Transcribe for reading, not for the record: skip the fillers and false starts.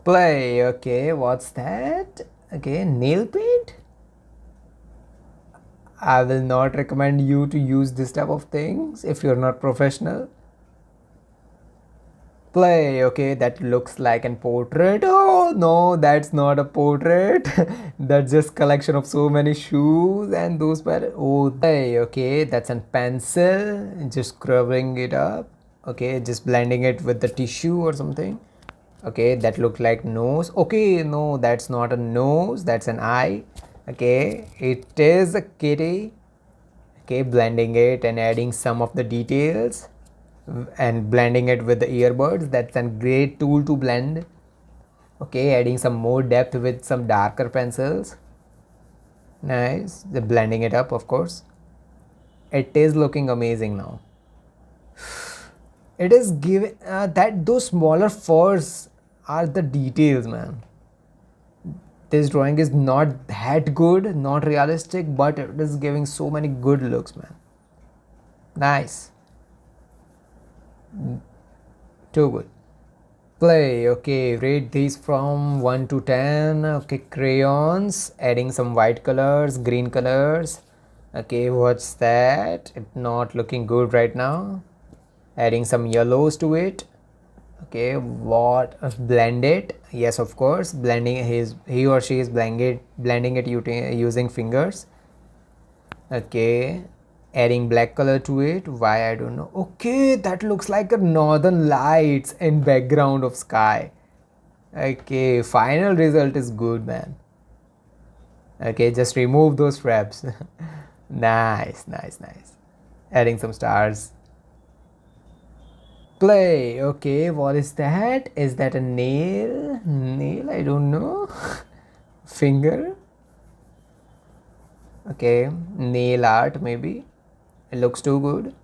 Play. Okay, what's that? Okay, nail paint. I will not recommend you to use this type of things if you're not professional. Play. Okay, that looks like a portrait. Oh no, that's not a portrait. That's just collection of so many shoes and those oh, play. Okay, that's a pencil. Just scrubbing it up. Okay, just blending it with the tissue or something. Okay, that looked like nose. Okay, no, that's not a nose, that's an eye. Okay, it is a kitty. Okay, blending it and adding some of the details and blending it with the earbuds. That's a great tool to blend. Okay, adding some more depth with some darker pencils. Nice, the blending it up, of course. It is looking amazing now. It is giving that those smaller furs are the details, man. This drawing is not that good, not realistic, but it is giving so many good looks, man. Nice. Too good. Play. Okay, rate these from 1 to 10. Okay, crayons, adding some white colors, green colors. Okay, what's that? It's not looking good right now. Adding some yellows to it. Okay, what blend it? Yes, of course, blending he or she is blending it using fingers. Okay, adding black color to it. Why, I don't know. Okay, that looks like a northern lights in background of sky. Okay, final result is good, man. Okay, just remove those fraps. Nice, nice, nice. Adding some stars. Play. Okay, what is that? Is that a nail? Nail? I don't know. Finger? Okay, nail art maybe. It looks too good.